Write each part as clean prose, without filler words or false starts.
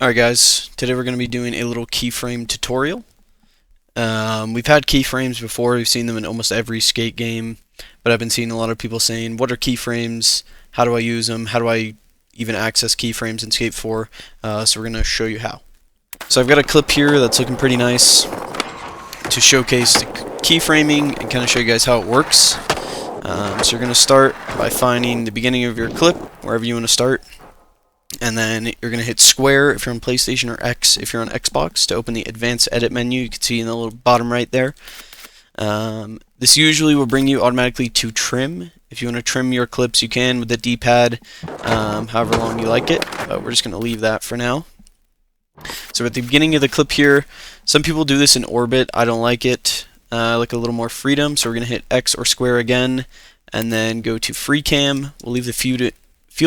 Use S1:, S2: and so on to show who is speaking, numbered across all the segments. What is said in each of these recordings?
S1: Alright guys, today we're going to be doing a little keyframe tutorial. We've had keyframes before, we've seen them in almost every skate game, but I've been seeing a lot of people saying, what are keyframes, how do I use them, how do I even access keyframes in Skate 4, so we're going to show you how. So I've got a clip here that's looking pretty nice to showcase the keyframing and kind of show you guys how it works. So you're going to start by finding the beginning of your clip, wherever you want to start. And then you're going to hit square if you're on PlayStation, or X if you're on Xbox, to open the advanced edit menu. You can see in the little bottom right there. This usually will bring you automatically to trim. If you want to trim your clips, you can with the D-pad, however long you like it. But we're just going to leave that for now. So at the beginning of the clip here, some people do this in orbit. I don't like it. I like a little more freedom. So we're going to hit X or square again, and then go to free cam. We'll leave the field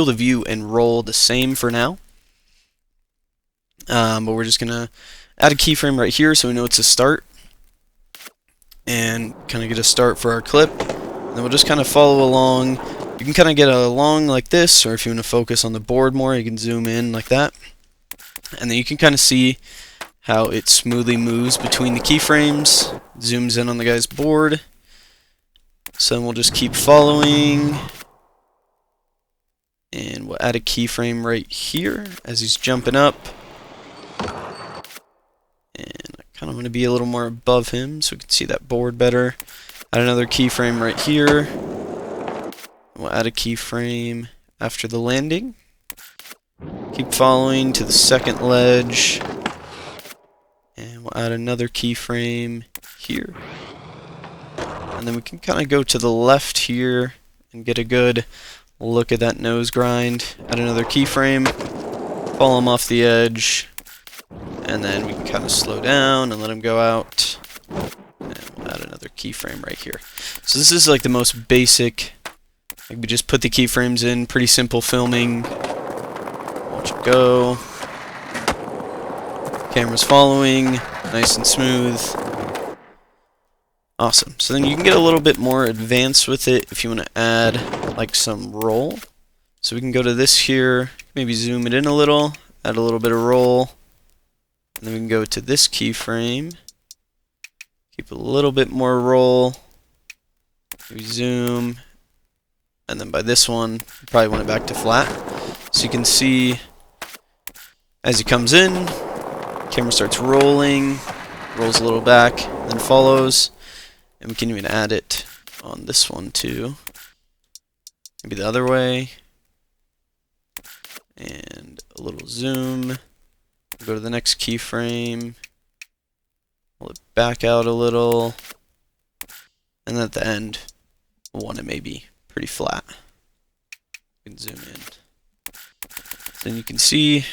S1: of view and roll the same for now. But we're just gonna add a keyframe right here so we know it's a start, and kind of get a start for our clip. And then we'll just kind of follow along. You can kind of get along like this, or if you want to focus on the board more, you can zoom in like that. And then you can kind of see how it smoothly moves between the keyframes, zooms in on the guy's board. So then we'll just keep following. And we'll add a keyframe right here as he's jumping up. And I kind of want to be a little more above him so we can see that board better. Add another keyframe right here. We'll add a keyframe after the landing. Keep following to the second ledge. And we'll add another keyframe here. And then we can kind of go to the left here and get a good look at that nose grind. Add another keyframe, follow him off the edge, and then we can kind of slow down and let him go out. And we'll add another keyframe right here. So this is like the most basic. Like, we just put the keyframes in, pretty simple filming. Watch it go. Camera's following, nice and smooth. Awesome. So then you can get a little bit more advanced with it if you want to add like some roll. So we can go to this here, maybe zoom it in a little, add a little bit of roll, and then we can go to this keyframe, keep a little bit more roll, we zoom, and then by this one, you probably want it back to flat. So you can see as he comes in, camera starts rolling, rolls a little back, then follows. And we can even add it on this one too. Maybe the other way. And a little zoom. Go to the next keyframe. Pull it back out a little. And then at the end, we'll want it maybe pretty flat. We can zoom in. So then you can see,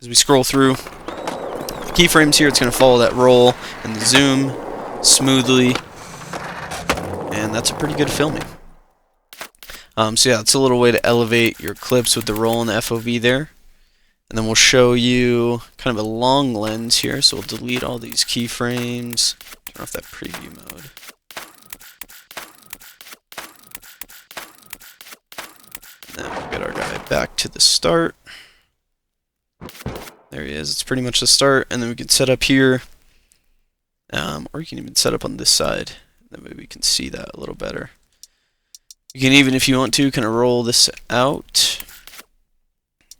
S1: as we scroll through the keyframes here, it's going to follow that roll and the zoom smoothly. And that's a pretty good filming. So yeah, it's a little way to elevate your clips with the roll and the FOV there. And then we'll show you kind of a long lens here. So we'll delete all these keyframes. Turn off that preview mode. And then we'll get our guy back to the start. There he is. It's pretty much the start. And then we can set up here. Or you can even set up on this side. That way we can see that a little better. You can even, if you want to, kind of roll this out.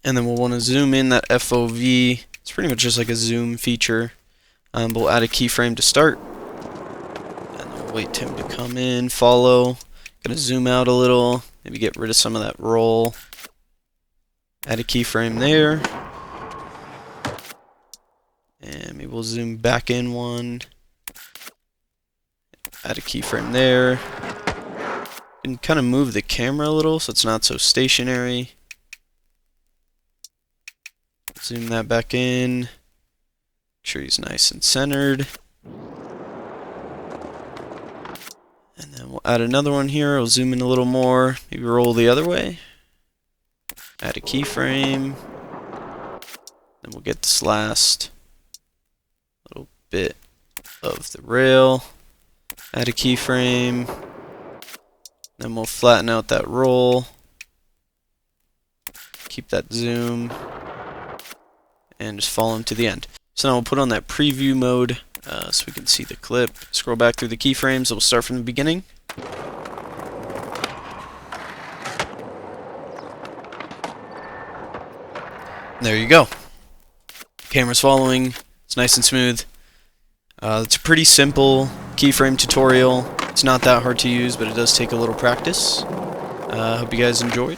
S1: And then we'll want to zoom in that FOV. It's pretty much just like a zoom feature. But we'll add a keyframe to start. And then we'll wait for him to come in, follow. Gonna zoom out a little. Maybe get rid of some of that roll. Add a keyframe there. And maybe we'll zoom back in one. Add a keyframe there. And kind of move the camera a little so it's not so stationary. Zoom that back in. Make sure he's nice and centered. And then we'll add another one here. We'll zoom in a little more. Maybe roll the other way. Add a keyframe. Then we'll get this last little bit of the rail. Add a keyframe. Then we'll flatten out that roll. Keep that zoom. and just follow him to the end. So now we'll put on that preview mode so we can see the clip. Scroll back through the keyframes. We'll start from the beginning. There you go. Camera's following. It's nice and smooth. It's a pretty simple keyframe tutorial. It's not that hard to use, but it does take a little practice. Hope you guys enjoyed.